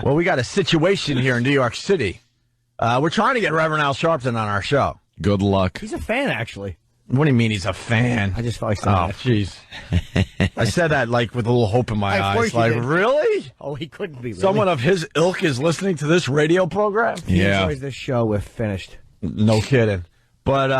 Well, we got a situation here in New York City. We're trying to get Reverend Al Sharpton on our show. Good luck. He's a fan, actually. What do you mean he's a fan? I just felt like saying Oh, that. jeez. I said that like with a little hope in my Of course eyes. you Like, did. really? Oh, he couldn't be. Really. Someone of his ilk is listening to this radio program? He Yeah. enjoys this show. We're finished. No kidding. But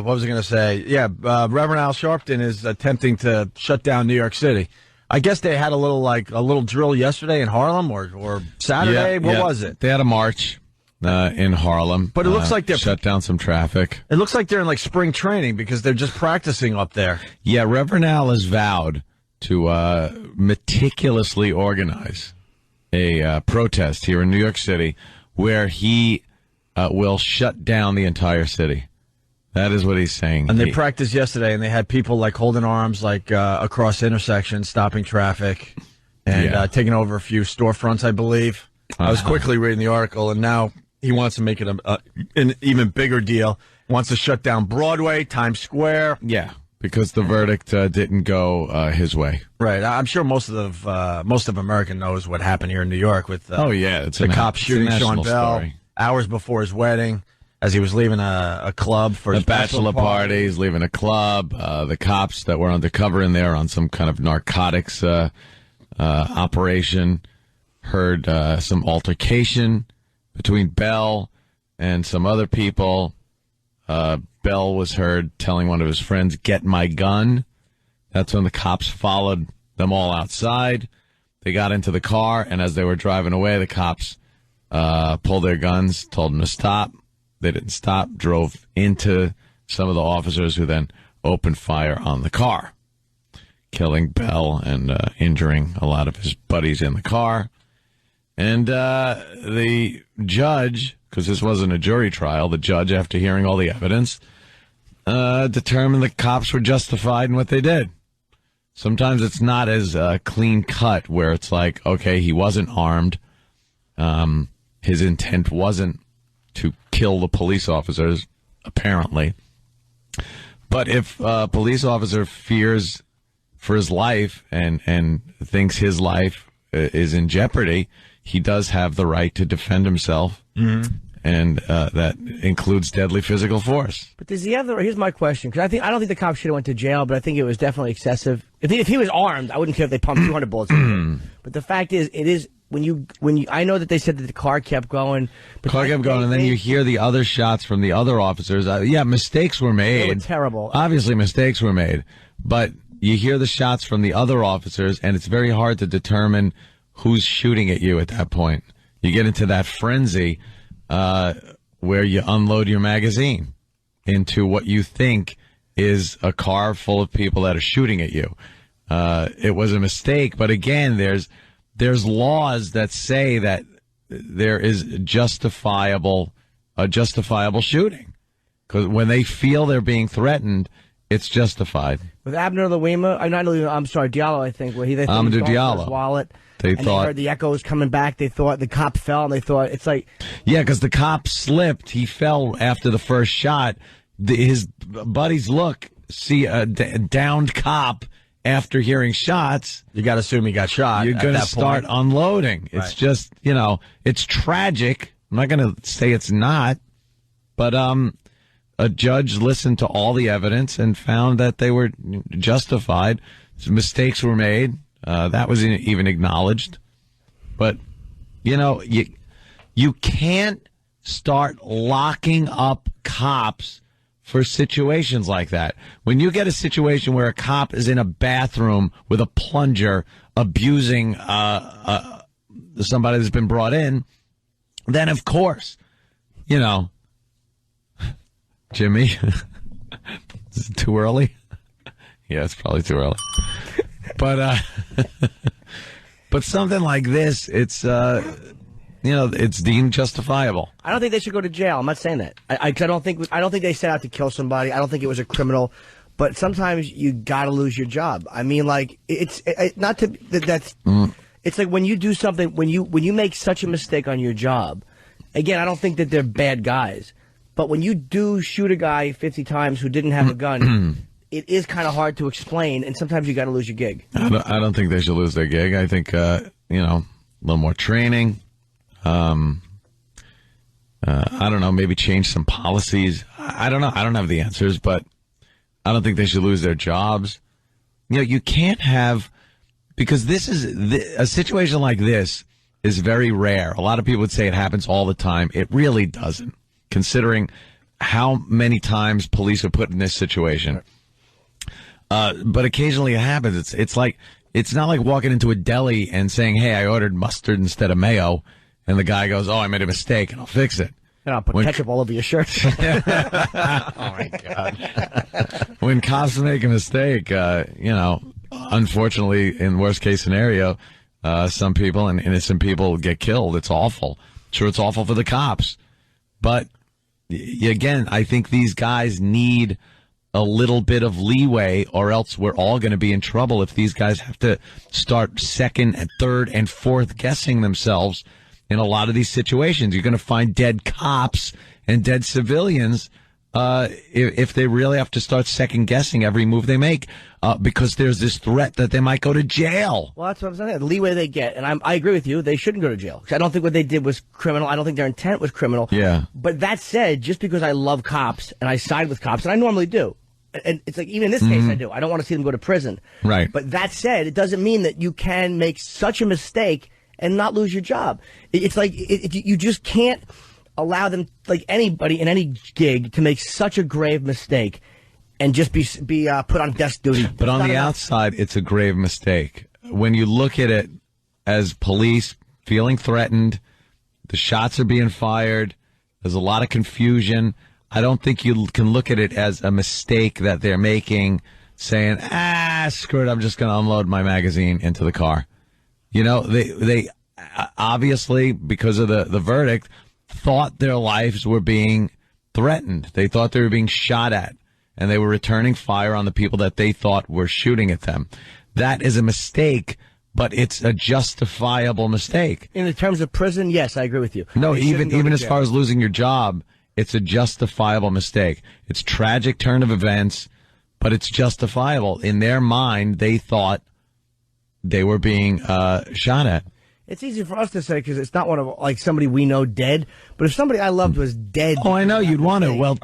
what was I going to say? Yeah, Reverend Al Sharpton is attempting to shut down New York City. I guess they had a little drill yesterday in Harlem or Saturday. What was it? They had a march in Harlem. But it looks like they're shut down some traffic. It looks like they're in like spring training because they're just practicing up there. Yeah, Reverend Al has vowed to meticulously organize a protest here in New York City where he will shut down the entire city. That is what he's saying. And they practiced yesterday, and they had people like holding arms like across intersections, stopping traffic, and taking over a few storefronts, I believe. I was quickly reading the article, and now he wants to make it an even bigger deal. He wants to shut down Broadway, Times Square. Yeah, because the verdict didn't go his way. Right. I'm sure most of America knows what happened here in New York with it's the cops shooting Sean Bell story. hours before his wedding as he was leaving a club for his bachelor party. He's leaving a club. The cops that were undercover in there on some kind of narcotics operation heard some altercation between Bell and some other people. Bell was heard telling one of his friends, "Get my gun." That's when the cops followed them all outside. They got into the car, and as they were driving away, the cops pulled their guns, told them to stop. They didn't stop, drove into some of the officers who then opened fire on the car, killing Bell and injuring a lot of his buddies in the car. And the judge, because this wasn't a jury trial, the judge, after hearing all the evidence, determined the cops were justified in what they did. Sometimes it's not as clean cut where it's like, okay, he wasn't armed. His intent wasn't to kill the police officers, apparently. But if a police officer fears for his life and thinks his life is in jeopardy, he does have the right to defend himself. Mm-hmm. And that includes deadly physical force. But does he have the? Here's my question, because I don't think the cop should have went to jail, but I think it was definitely excessive. If he was armed, I wouldn't care if they pumped 200 bullets in him. But the fact is, it is when you. I know that they said that the car kept going. But And then you hear the other shots from the other officers. Mistakes were made. They were terrible. Obviously, mistakes were made, but you hear the shots from the other officers, and it's very hard to determine who's shooting at you at that point. You get into that frenzy. Where you unload your magazine into what you think is a car full of people that are shooting at you. It was a mistake, but again, there's laws that say that there is a justifiable shooting. Because when they feel they're being threatened, it's justified. With Abner Louima, Diallo, I think, where they thought he was going for his wallet. They heard the echoes coming back. They thought the cop fell, and they thought it's like... Yeah, because the cop slipped. He fell after the first shot. His buddies see a downed cop after hearing shots. You got to assume he got shot. You're going to start unloading. Right. It's just, it's tragic. I'm not going to say it's not, but a judge listened to all the evidence and found that they were justified. Some mistakes were made. That was even acknowledged. But, you can't start locking up cops for situations like that. When you get a situation where a cop is in a bathroom with a plunger abusing somebody that's been brought in, then of course, Jimmy, is it too early? Yeah, it's probably too early. But something like this, it's it's deemed justifiable. I don't think they should go to jail. I'm not saying that. I don't think they set out to kill somebody. I don't think it was a criminal. But sometimes you got to lose your job. I mean, like it's not to that's. It's like when you do something when you make such a mistake on your job. Again, I don't think that they're bad guys, but when you do shoot a guy 50 times who didn't have a gun. It is kind of hard to explain, and sometimes you got to lose your gig. I don't think they should lose their gig. I think, little more training. I don't know, maybe change some policies. I don't know. I don't have the answers, but I don't think they should lose their jobs. You know, you can't have, because a situation like this is very rare. A lot of people would say it happens all the time. It really doesn't, considering how many times police are put in this situation. But occasionally it happens. It's not like walking into a deli and saying, "Hey, I ordered mustard instead of mayo," and the guy goes, "Oh, I made a mistake, and I'll fix it." And I'll put ketchup all over your shirt. Oh my God! When cops make a mistake, unfortunately, in worst case scenario, some people and innocent people get killed. It's awful. Sure, it's awful for the cops, but again, I think these guys need a little bit of leeway, or else we're all going to be in trouble if these guys have to start second and third and fourth guessing themselves in a lot of these situations. You're going to find dead cops and dead civilians if they really have to start second guessing every move they make because there's this threat that they might go to jail. Well, that's what I'm saying. The leeway they get, and I agree with you, they shouldn't go to jail. I don't think what they did was criminal. I don't think their intent was criminal. Yeah. But that said, just because I love cops and I side with cops, and I normally do, and it's like, even in this case, I do. I don't want to see them go to prison. Right. But that said, it doesn't mean that you can make such a mistake and not lose your job. It's like, you just can't allow them, like anybody in any gig, to make such a grave mistake and just be put on desk duty. But on the outside, it's a grave mistake. When you look at it as police feeling threatened, the shots are being fired, there's a lot of confusion. I don't think you can look at it as a mistake that they're making, saying, screw it, I'm just going to unload my magazine into the car. You know, they obviously, because of the verdict, thought their lives were being threatened. They thought they were being shot at, and they were returning fire on the people that they thought were shooting at them. That is a mistake, but it's a justifiable mistake. In the terms of prison, yes, I agree with you. No, even as far as losing your job, it's a justifiable mistake. It's a tragic turn of events, but it's justifiable. In their mind, they thought they were being shot at. It's easy for us to say because it's not one of, like, somebody we know dead. But if somebody I loved was dead... Oh, I know. You'd want to. Well,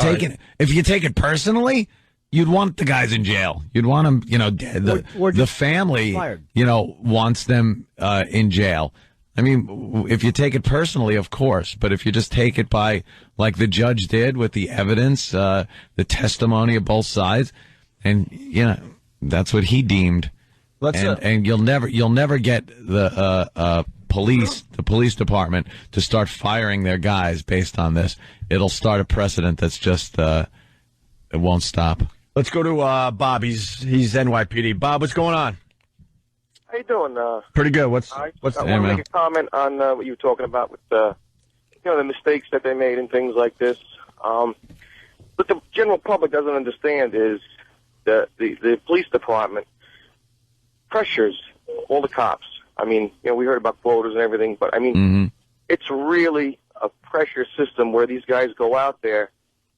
if you take it personally, you'd want the guys in jail. You'd want them, dead. The family, fired. Wants them in jail. I mean, if you take it personally, of course. But if you just take it by, like the judge did, with the evidence, the testimony of both sides, and, that's what he deemed... And you'll never get the police department to start firing their guys based on this. It'll start a precedent that's just it won't stop. Let's go to Bob. He's NYPD. Bob, what's going on? How you doing? Pretty good. What's I want to make a comment on what you were talking about with the mistakes that they made and things like this. But the general public doesn't understand is the police department pressures all the cops. I mean, we heard about quotas and everything, but I mean, it's really a pressure system where these guys go out there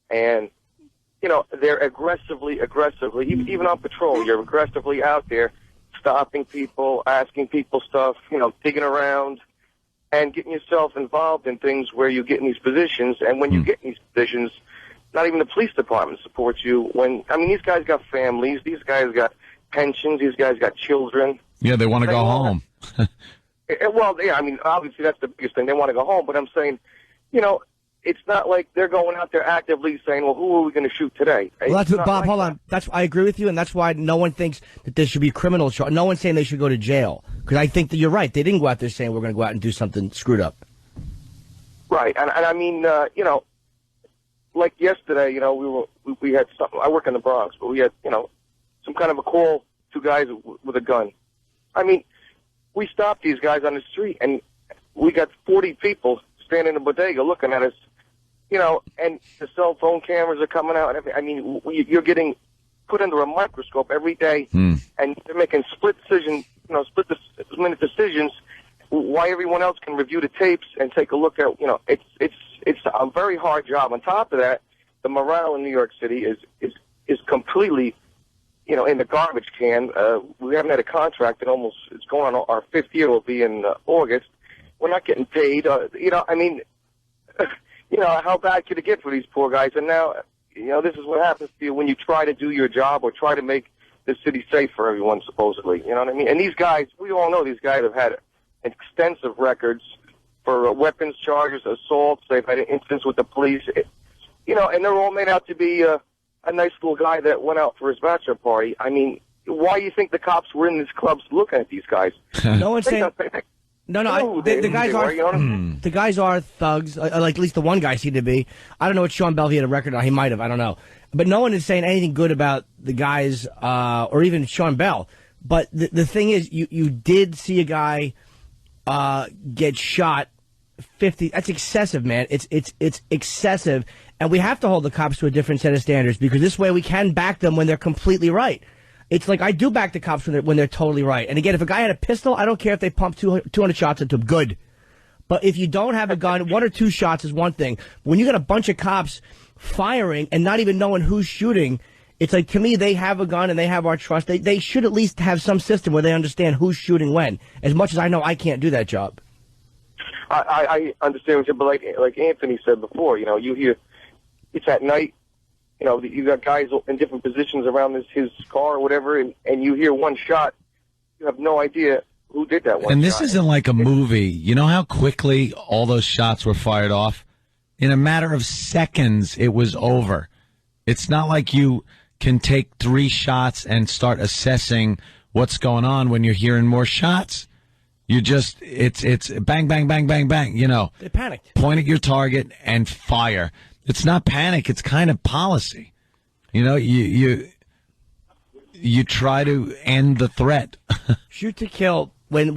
and, they're aggressively, even on patrol, you're aggressively out there stopping people, asking people stuff, digging around and getting yourself involved in things where you get in these positions. And when you get in these positions, not even the police department supports you. These guys got families, these guys got pensions, these guys got children. Yeah, they want to go home. Well, yeah, obviously that's the biggest thing. They want to go home, but I'm saying, it's not like they're going out there actively saying, well, who are we going to shoot today? Well, that's what, Bob, hold on. I agree with you, and that's why no one thinks that there should be criminal charge. No one's saying they should go to jail, because I think that you're right. They didn't go out there saying we're going to go out and do something screwed up. Right, and I mean, like yesterday, we had something. I work in the Bronx, but we had, some kind of a call, two guys with a gun. I mean, we stopped these guys on the street, and we got 40 people standing in the bodega looking at us, and the cell phone cameras are coming out. And everything. I mean, you're getting put under a microscope every day, and they're making split-minute decisions why everyone else can review the tapes and take a look at, it's a very hard job. On top of that, the morale in New York City is completely in the garbage can. We haven't had a contract in it's going on our 5th year. Will be in August, we're not getting paid. I mean, how bad could it get for these poor guys? And now, this is what happens to you when you try to do your job or try to make the city safe for everyone, supposedly. You know what I mean? And these guys, we all know these guys have had extensive records for weapons charges, assaults. They've had incidents with the police. And they're all made out to be a nice little guy that went out for his bachelor party. I mean, why do you think the cops were in these clubs looking at these guys? No one's saying. No. The guys are. The guys are thugs. Like at least the one guy seemed to be. I don't know what Sean Bell, he had a record on. He might have. I don't know. But no one is saying anything good about the guys, or even Sean Bell. But the thing is, you did see a guy get shot. 50. That's excessive, man. It's excessive, and we have to hold the cops to a different set of standards because this way we can back them when they're completely right. It's like I do back the cops when they're totally right. And again, if a guy had a pistol, I don't care if they pump 200 shots into him. Good. But if you don't have a gun, 1 or 2 shots is one thing. When you got a bunch of cops firing and not even knowing who's shooting, it's like, to me, they have a gun and they have our trust. They should at least have some system where they understand who's shooting when. As much as I know I can't do that job. I understand what you're, but like Anthony said before, you hear it's at night. You got guys in different positions around his car or whatever, and you hear one shot. You have no idea who did that one shot. And this isn't like a movie. You know how quickly all those shots were fired off? In a matter of seconds, it was over. It's not like you can take 3 shots and start assessing what's going on when you're hearing more shots. You just, it's bang, bang, bang, bang, bang, They panicked. Point at your target and fire. It's not panic. It's kind of policy. You try to end the threat. Shoot to kill when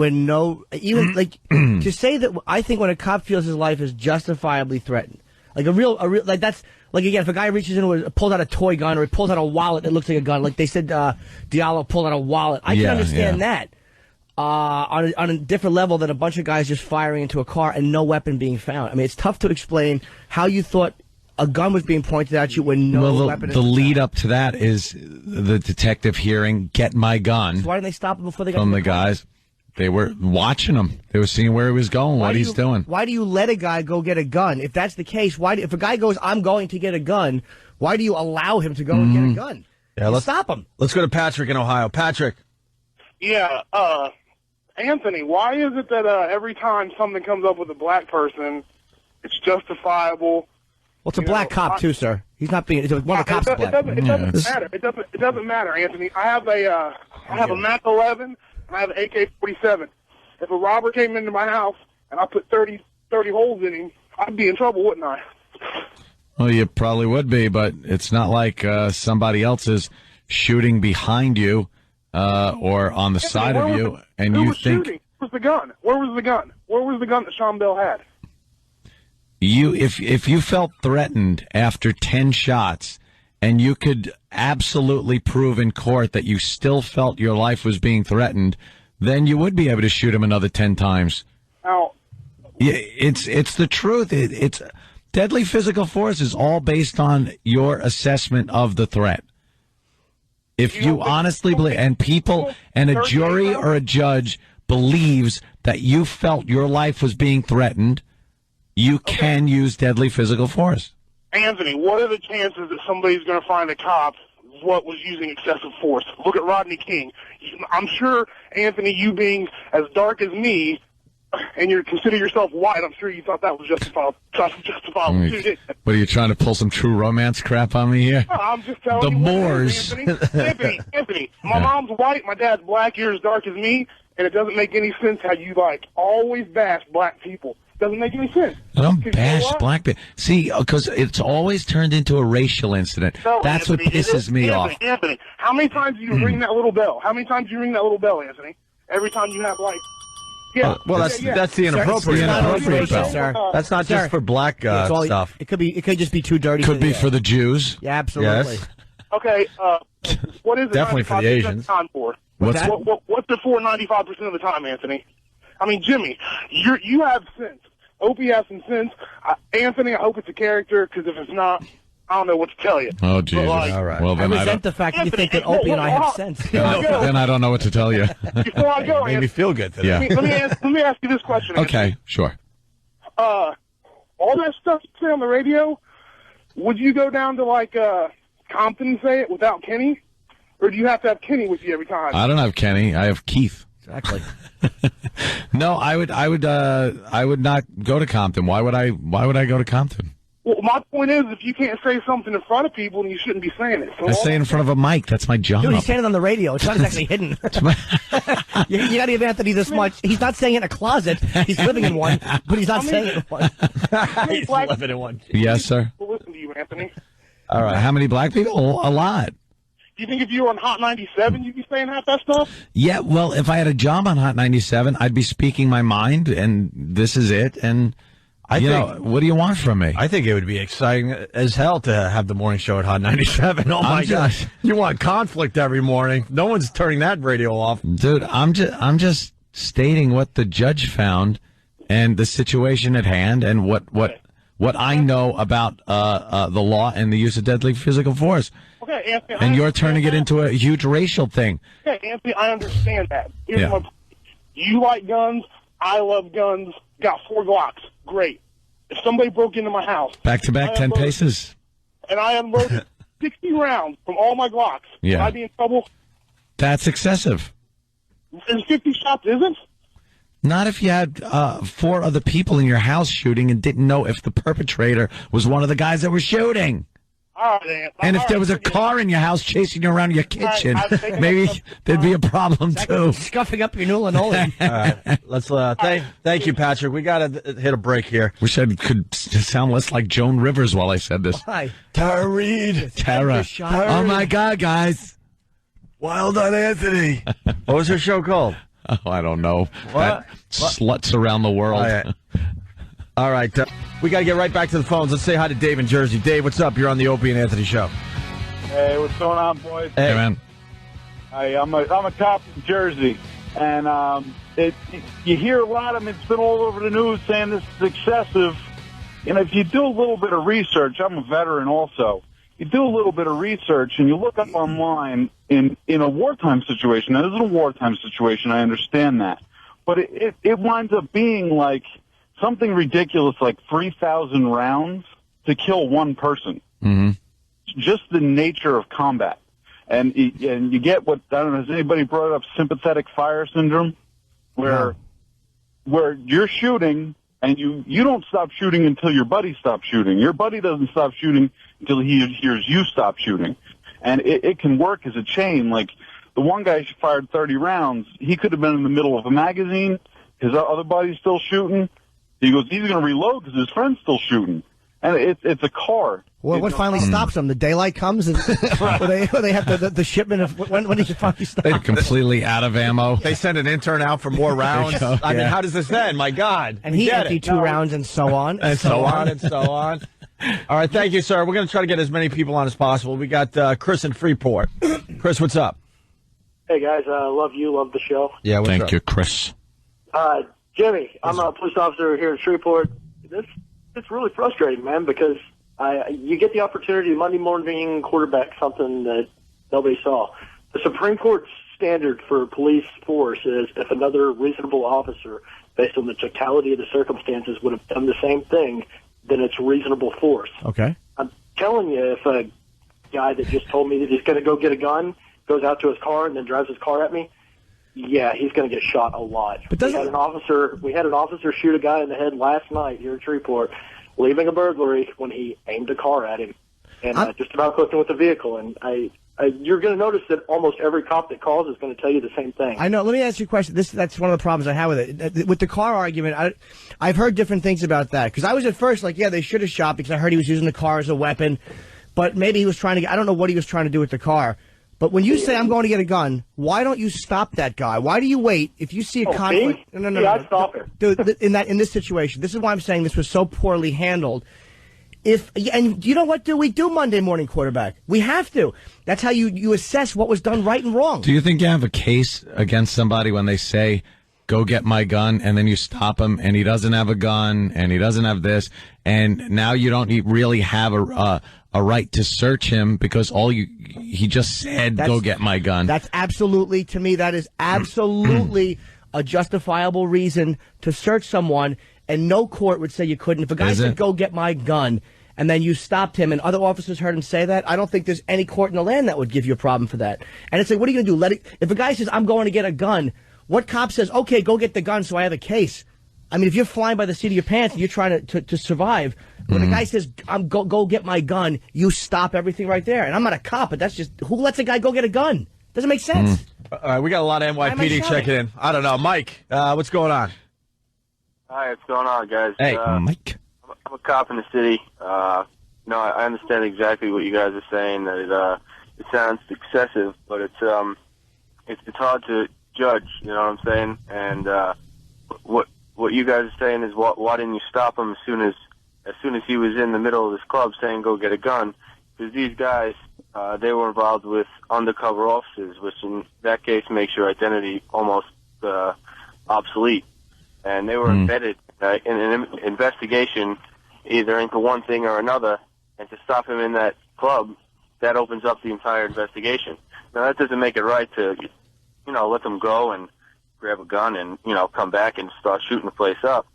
even like to say that I think when a cop feels his life is justifiably threatened, like a real like that's like again if a guy reaches into pulls out a toy gun or he pulls out a wallet that looks like a gun, like they said Diallo pulled out a wallet. I can understand that. On a different level than a bunch of guys just firing into a car and no weapon being found. I mean, it's tough to explain how you thought a gun was being pointed at you when no weapon is the lead found. up to that is the detective hearing, "Get my gun." So why didn't they stop him before they got from in the guys? They were watching him. They were seeing where he was going, what he's doing. Why do you let a guy go get a gun? If that's the case, if a guy goes, "I'm going to get a gun," why do you allow him to go and get a gun? Yeah, let's stop him. Let's go to Patrick in Ohio. Patrick. Yeah, Anthony, why is it that every time something comes up with a black person, it's justifiable? Well, it's a black cop too, sir. He's not being. One of the cops is black. It doesn't matter. It doesn't matter, Anthony. I have a Mac 11 and I have an AK-47. If a robber came into my house and I put 30 holes in him, I'd be in trouble, wouldn't I? Well, you probably would be, but it's not like somebody else is shooting behind you. Or on the side of you, and you think, shooting? Where was the gun? Where was the gun? Where was the gun that Sean Bell had? If you felt threatened after 10 shots, and you could absolutely prove in court that you still felt your life was being threatened, then you would be able to shoot him another 10 times. Now, yeah, it's the truth. It's deadly physical force is all based on your assessment of the threat. If you honestly believe, and people, and a jury or a judge believes that you felt your life was being threatened, you can use deadly physical force. Anthony, what are the chances that somebody's going to find a cop what was using excessive force? Look at Rodney King. I'm sure, Anthony, you being as dark as me, and you consider yourself white, I'm sure you thought that was justifiable. What are you trying to pull some true romance crap on me here? I'm just telling the you. Moors. Anthony, my mom's white, my dad's black, you're as dark as me, and it doesn't make any sense how you always bash black people. Doesn't make any sense. I don't bash black people. See, because it's always turned into a racial incident. No, That's Anthony, what pisses me off. Anthony, how many times do you ring that little bell? How many times do you ring that little bell, Anthony? Every time you have Yeah. Well, that's the inappropriate bell. Sir. That's not just for black stuff. It could just be too dirty. Could be for the Jews. Yeah, absolutely. Yes. Okay. What is it? Definitely for the Asians. Time for? What's What's the 95% of the time, Anthony? I mean, Jimmy, you have sense. Opie has some sense. Anthony, I hope it's a character, because if it's not, I don't know what to tell you. Oh, Jesus. All right. Well, I then resent the fact that you think that Opie and I have sense. then I don't know what to tell you. Before I go, Made me feel good today. Yeah. let me ask you this question. Okay, sure. All that stuff you say on the radio, would you go down to like Compton and say it without Kenny, or do you have to have Kenny with you every time? I don't have Kenny. I have Keith. Exactly. No, I would not go to Compton. Why would I go to Compton? Well, my point is, if you can't say something in front of people, then you shouldn't be saying it. So I say it in front of a mic. That's my job. Dude, he's saying it on the radio. It's not exactly hidden. you got to give Anthony this much. He's not saying it in a closet. He's living in one, but he's not saying it in one. He's living in one. Yes, sir. Well, listen to you, Anthony. All right. How many black people? A lot. Do you think if you were on Hot 97, you'd be saying half that stuff? Yeah, well, if I had a job on Hot 97, I'd be speaking my mind, and this is it. And, what do you want from me? I think it would be exciting as hell to have the morning show at Hot 97. Oh, my gosh. You want conflict every morning. No one's turning that radio off. Dude, I'm just stating what the judge found and the situation at hand and what I know about the law and the use of deadly physical force. Okay, Anthony. And you're turning it into a huge racial thing. Okay, Anthony, I understand that. Here's Yeah. my point. You like guns. I love guns. Got 4 Glocks. Great. If somebody broke into my house. Back to back, 10 paces. And I unloaded 60 rounds from all my Glocks. Yeah. Would I be in trouble? That's excessive. And 50 shots isn't? Not if you had 4 other people in your house shooting and didn't know if the perpetrator was one of the guys that were shooting. All right, Anthony. And if there was a car in your house chasing you around your kitchen, maybe there'd be a problem too. Scuffing up your new linoleum. All right. Let's thank you, Patrick. We got to hit a break here. Wish I could sound less like Joan Rivers while I said this. Hi. Tara Reid. Tara. Oh my God, guys. Wild on Anthony. What was her show called? Oh, I don't know. What? Sluts around the world. All right. We got to get right back to the phones. Let's say hi to Dave in Jersey. Dave, what's up? You're on the Opie and Anthony show. Hey, what's going on, boys? Hey, man. I'm a cop in Jersey, and you hear a lot of them. It's been all over the news saying this is excessive. And if you do a little bit of research, I'm a veteran also. You do a little bit of research and you look up online in a wartime situation. Now, this is a wartime situation. I understand that, but it winds up being like something ridiculous, like 3,000 rounds to kill one person. Mm-hmm. Just the nature of combat. And you get what, I don't know, has anybody brought up sympathetic fire syndrome? Where you're shooting and you don't stop shooting until your buddy stops shooting. Your buddy doesn't stop shooting until he hears you stop shooting. And it can work as a chain. Like the one guy fired 30 rounds. He could have been in the middle of a magazine. His other buddy's still shooting. He goes, he's going to reload because his friend's still shooting. And it's a car. Well, what finally stops them? The daylight comes, and they have the shipment of when did you finally stop? They're completely out of ammo. They send an intern out for more rounds. I mean, how does this end? My God. And he emptied 2 rounds, and so on. And so on, and so on. All right, thank you, sir. We're going to try to get as many people on as possible. We got Chris in Freeport. Chris, what's up? Hey, guys. Love you. Love the show. Yeah, what's Thank up? you, Chris. Jimmy, I'm a police officer here in Shreveport. It's really frustrating, man, because you get the opportunity Monday morning quarterback something that nobody saw. The Supreme Court's standard for police force is if another reasonable officer, based on the totality of the circumstances, would have done the same thing, then it's reasonable force. Okay. I'm telling you, if a guy that just told me that he's going to go get a gun goes out to his car and then drives his car at me, yeah, he's going to get shot a lot. But we had an officer shoot a guy in the head last night here in Shreveport, leaving a burglary when he aimed a car at him and just about clipped him with the vehicle. And you're going to notice that almost every cop that calls is going to tell you the same thing. I know. Let me ask you a question. That's one of the problems I have with it. With the car argument, I've heard different things about that. Because I was at first like, yeah, they should have shot because I heard he was using the car as a weapon. But maybe he was trying to I don't know what he was trying to do with the car. But when you say I'm going to get a gun, why don't you stop that guy? Why do you wait if you see a conflict? Me? No. I'd stop him. Dude, in this situation, this is why I'm saying this was so poorly handled. And you know what? We do Monday morning quarterback. We have to. That's how you assess what was done right and wrong. Do you think you have a case against somebody when they say go get my gun, and then you stop him, and he doesn't have a gun, and he doesn't have this, and now you don't really have a right to search him because he just said, go get my gun. That's absolutely, to me, that is absolutely a justifiable reason to search someone, and no court would say you couldn't. If a guy said, go get my gun, and then you stopped him and other officers heard him say that, I don't think there's any court in the land that would give you a problem for that. And it's like, what are you going to do? If a guy says, I'm going to get a gun, what cop says, okay, go get the gun so I have a case? I mean, if you're flying by the seat of your pants and you're trying to survive, when a guy says, go get my gun, you stop everything right there. And I'm not a cop, but that's just, who lets a guy go get a gun? Doesn't make sense. All right, we got a lot of NYPD checking in. I don't know. Mike, what's going on? Hi, what's going on, guys? Hey, Mike. I'm a cop in the city. I understand exactly what you guys are saying. That it sounds excessive, but it's hard to judge. You know what I'm saying? And what you guys are saying is, why didn't you stop him as soon as he was in the middle of this club saying go get a gun? Because these guys, they were involved with undercover officers, which in that case makes your identity almost obsolete. And they were embedded in an investigation either into one thing or another, and to stop him in that club, that opens up the entire investigation. Now, that doesn't make it right to, let them go and grab a gun and, come back and start shooting the place up.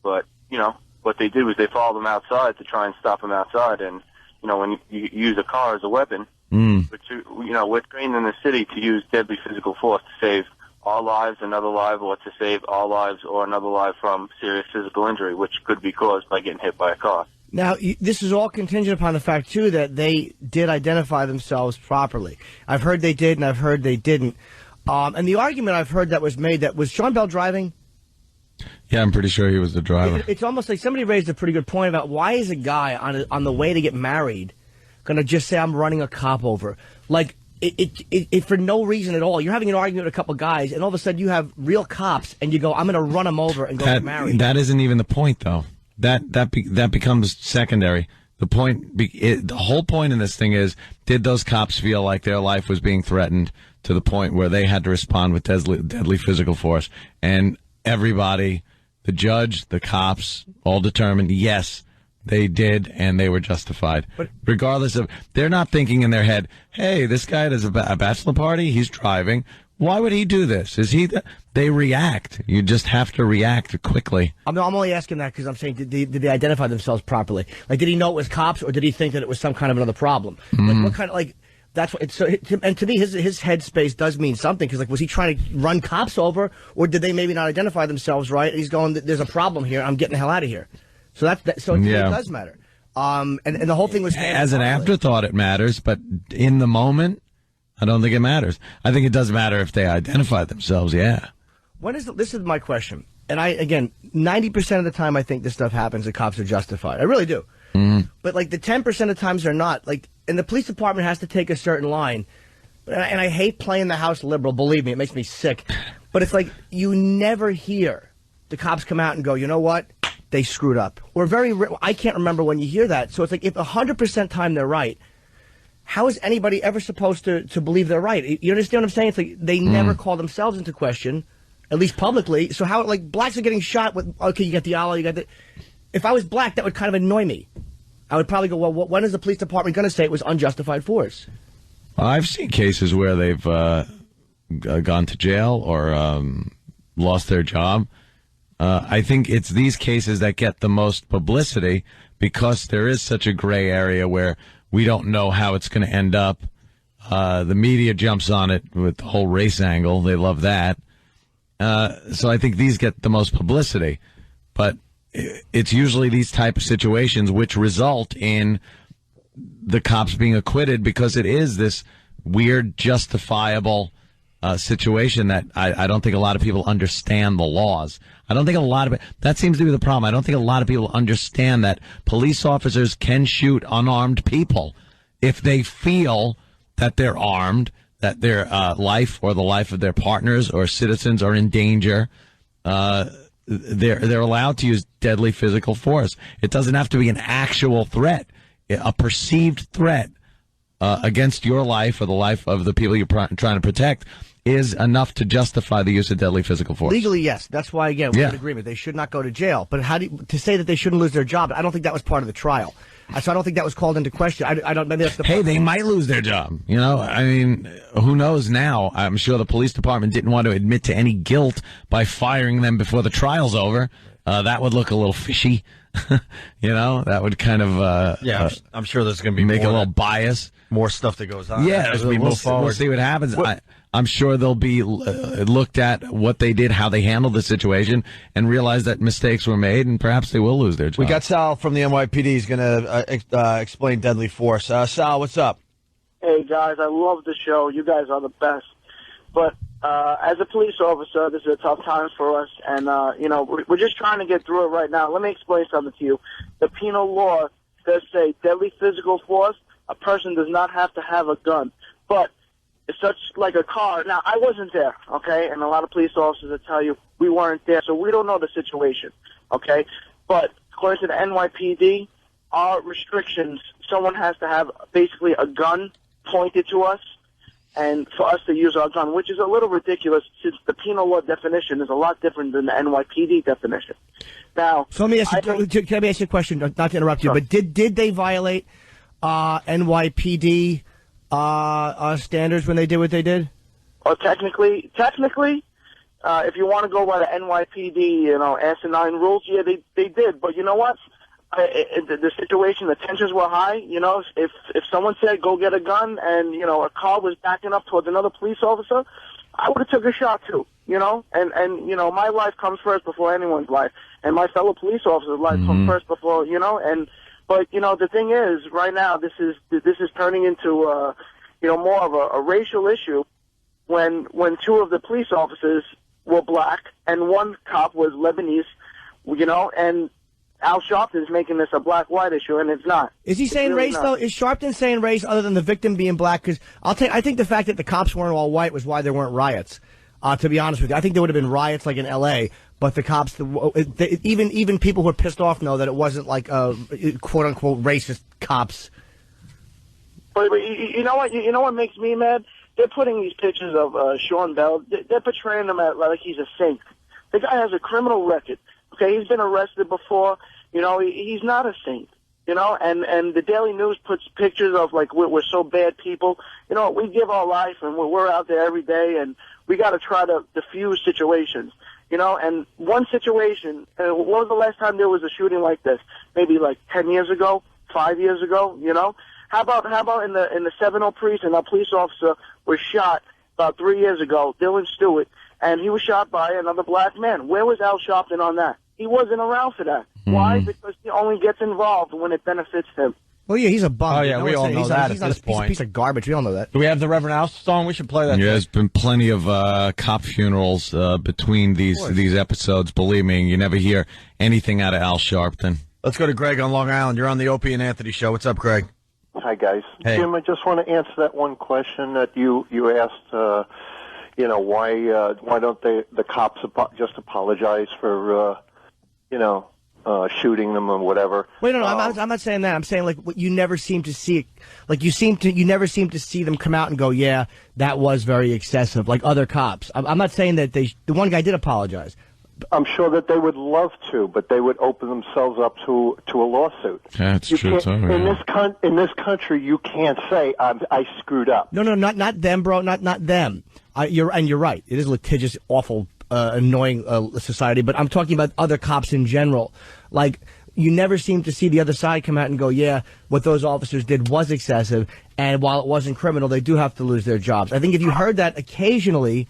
But, what they did was they followed him outside to try and stop him outside. And, when you use a car as a weapon, but we're trained in the city to use deadly physical force to save our lives, another life, or to save our lives or another life from serious physical injury, which could be caused by getting hit by a car. Now, this is all contingent upon the fact, too, that they did identify themselves properly. I've heard they did, and I've heard they didn't. And the argument I've heard that was made, that was Sean Bell driving? Yeah, I'm pretty sure he was the driver. It's almost like somebody raised a pretty good point about why is a guy on the way to get married going to just say, I'm running a cop over? Like, it for no reason at all. You're having an argument with a couple guys, and all of a sudden you have real cops, and you go, I'm going to run them over and go get married. That isn't even the point, though. That becomes secondary. The whole point in this thing is, did those cops feel like their life was being threatened to the point where they had to respond with deadly physical force? And everybody, the judge, the cops, all determined, yes, they did, and they were justified. But regardless of, they're not thinking in their head, hey, this guy has a bachelor party, he's driving. Why would he do this? They react. You just have to react quickly. I'm only asking that because I'm saying, did they identify themselves properly? Like, did he know it was cops, or did he think that it was some kind of another problem? Like, what kind of, that's what it's so. And to me, his headspace does mean something, because, like, was he trying to run cops over, or did they maybe not identify themselves right? And he's going, there's a problem here. I'm getting the hell out of here. So so to me, it does matter. And the whole thing was as an afterthought, it matters, but in the moment, I don't think it matters. I think it does matter if they identify themselves. Yeah. This is my question, and 90% of the time I think this stuff happens, the cops are justified. I really do. But like the 10% of times they're not. Like, and the police department has to take a certain line. And I hate playing the house liberal. Believe me, it makes me sick. But it's like you never hear the cops come out and go, you know what? They screwed up. I can't remember when you hear that. So it's like, if 100% time they're right, how is anybody ever supposed to believe they're right? You understand what I'm saying? It's like they never call themselves into question, at least publicly. So how, like, blacks are getting shot with, okay, you got the Allah, you got the... If I was black, that would kind of annoy me. I would probably go, well, when is the police department going to say it was unjustified force? I've seen cases where they've gone to jail or lost their job. I think it's these cases that get the most publicity because there is such a gray area where we don't know how it's going to end up. The media jumps on it with the whole race angle. They love that. So I think these get the most publicity. But it's usually these type of situations which result in the cops being acquitted because it is this weird, justifiable situation that I don't think a lot of people understand the laws. I don't think that seems to be the problem. I don't think a lot of people understand that police officers can shoot unarmed people if they feel that they're armed, that their life or the life of their partners or citizens are in danger. They're allowed to use deadly physical force. It doesn't have to be an actual threat, a perceived threat against your life or the life of the people you're trying to protect. is enough to justify the use of deadly physical force. Legally, yes. That's why, again, we're in agreement. They should not go to jail. But to say that they shouldn't lose their job, I don't think that was part of the trial. So I don't think that was called into question. I don't. Maybe that's the hey, they might lose their job. You know, I mean, who knows now? I'm sure the police department didn't want to admit to any guilt by firing them before the trial's over. That would look a little fishy. You know, that would kind of I'm sure there's going to be make more a little bias. More stuff that goes on. Yeah, as we move forward. We'll see what happens. I'm sure they'll be looked at what they did, how they handled the situation, and realize that mistakes were made, and perhaps they will lose their job. We got Sal from the NYPD. He's going to explain deadly force. Sal, what's up? Hey, guys, I love the show. You guys are the best. But as a police officer, this is a tough time for us, and, we're just trying to get through it right now. Let me explain something to you. The penal law does say deadly physical force. A person does not have to have a gun. But it's such like a car. Now, I wasn't there, okay? And a lot of police officers will tell you we weren't there, so we don't know the situation, okay? But according to the NYPD, our restrictions, someone has to have basically a gun pointed to us and for us to use our gun, which is a little ridiculous since the penal law definition is a lot different than the NYPD definition. Now, so let me ask you, can I ask you a question, not to interrupt you, but did they violate NYPD standards when they did what they did? Well, technically, if you want to go by the NYPD, asinine rules, yeah, they did. But you know what? The situation, the tensions were high. You know, if someone said go get a gun and a car was backing up towards another police officer, I would have took a shot too. And my life comes first before anyone's life, and my fellow police officer's life comes first before But the thing is, right now this is turning into more of a racial issue when two of the police officers were black and one cop was Lebanese, and Al Sharpton is making this a black-white issue, and it's not. Is he saying race, though? Is Sharpton saying race other than the victim being black? Because I think the fact that the cops weren't all white was why there weren't riots, to be honest with you. I think there would have been riots like in L.A., but the cops, even people who are pissed off know that it wasn't like quote-unquote racist cops. But you know what? You know what makes me mad? They're putting these pictures of Sean Bell. They're portraying him like he's a saint. The guy has a criminal record. Okay, he's been arrested before. He's not a saint. And the Daily News puts pictures of like we're so bad people. We give our life and we're out there every day, and we got to try to diffuse situations. And one situation. When was the last time there was a shooting like this? Maybe like 10 years ago, 5 years ago. How about in the Seminole precinct, our police officer was shot about 3 years ago, Dylan Stewart, and he was shot by another black man. Where was Al Sharpton on that? He wasn't around for that. Why? Because he only gets involved when it benefits him. Well, yeah, he's a bum. Oh, yeah, we all know that at this point. He's a piece of garbage. We all know that. Do we have the Reverend Al song? We should play that. Yeah, there's been plenty of cop funerals between these episodes. Believe me, you never hear anything out of Al Sharpton. Let's go to Greg on Long Island. You're on the Opie and Anthony show. What's up, Greg? Hi, guys. Hey. Jim, I just want to answer that one question that you asked. Why don't the cops just apologize for shooting them or whatever? Wait, no, I'm not saying that. I'm saying like you never seem to see it. Like you never seem to see them come out and go, yeah, that was very excessive. Like other cops. I'm not saying that the one guy did apologize. I'm sure that they would love to, but they would open themselves up to a lawsuit. Yeah, that's true. In this country, you can't say I screwed up. No, not them, bro. Not them. You're right. It is a litigious, awful, annoying society. But I'm talking about other cops in general. Like you never seem to see the other side come out and go, yeah, what those officers did was excessive, and while it wasn't criminal, they do have to lose their jobs. I think if you heard that occasionally,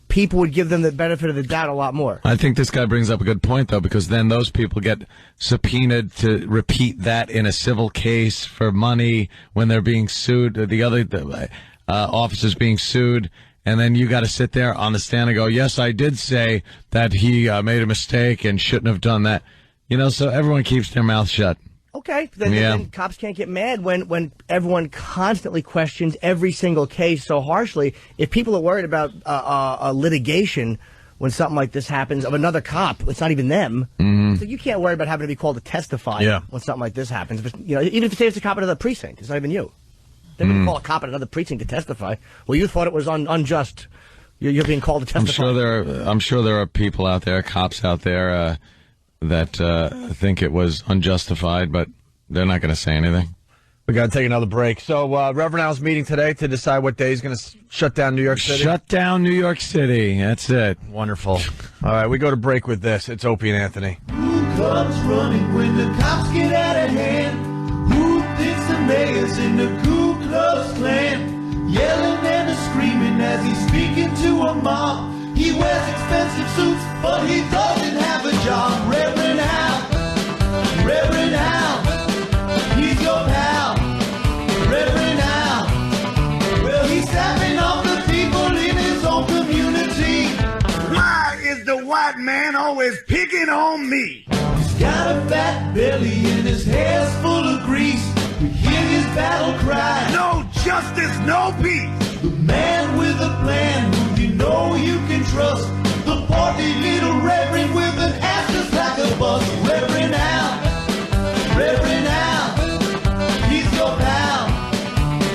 people would give them the benefit of the doubt a lot more. I think this guy brings up a good point, though, because then those people get subpoenaed to repeat that in a civil case for money when they're being sued, the other officers being sued, and then you got to sit there on the stand and go, yes, I did say that he made a mistake and shouldn't have done that. So everyone keeps their mouth shut. Okay, then cops can't get mad when everyone constantly questions every single case so harshly. If people are worried about litigation when something like this happens of another cop, it's not even them. Mm-hmm. So you can't worry about having to be called to testify when something like this happens. But, even if it's a cop at another precinct, it's not even you. They're going to call a cop at another precinct to testify. Well, you thought it was unjust. You're being called to testify. I'm sure there are people out there, cops out there, that think it was unjustified, but they're not going to say anything. We got to take another break. So, Reverend Al's meeting today to decide what day he's going to shut down New York City. Shut down New York City. That's it. Wonderful. All right, we go to break with this. It's Opie and Anthony. Who comes running when the cops get out of hand? Who thinks the mayor's in the Ku Klux Klan? Yelling and screaming as he's speaking to a mob. He wears expensive suits, but he doesn't have a job. Reverend Al, Reverend Al, he's your pal. Reverend Al, well, he's stepping off the people in his own community. Why is the white man always picking on me? He's got a fat belly and his hair's full of grease. We hear his battle cry. No justice, no peace. The man with a plan who you know you can trust. The portly little reverend with an ass just like a bus. Reverend Al, Reverend Al, he's your pal.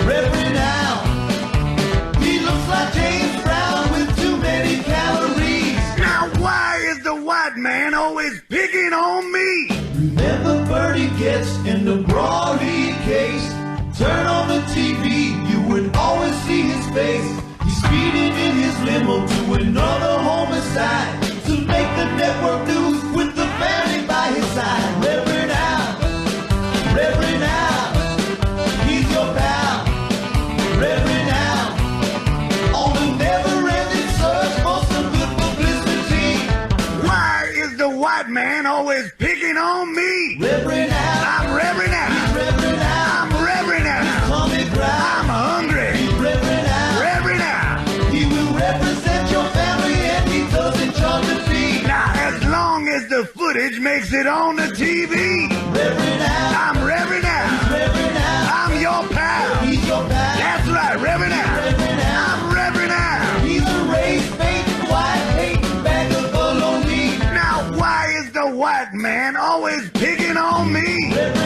Reverend Al, he looks like James Brown with too many calories. Now why is the white man always picking on me? Remember Bertie Getz in the Brawley case? Turn on the TV, you would always see his face. He's speeding in his limo to another homicide to make the network news with the family by his side. Reverend Al, Reverend Al, he's your pal. Reverend Al, on the never-ending search for some good publicity. Why is the white man always picking on me? Reverend Al, I'm Reverend Al. he's Reverend Al. I'm Reverend Al. Tommy Brown, I'm hungry. he's Reverend Al. Reverend Al. He will represent your family and he doesn't charge a fee. Now as long as the footage makes it on the TV. Reverend Al, I'm Reverend Al. Reverend Al, I'm your pal. he's your pal. That's right, Reverend Al. Reverend Al, I'm Reverend Al. he's a race-bait, white-hating bag of baloney. Now why is the white man always picking on me? Reverend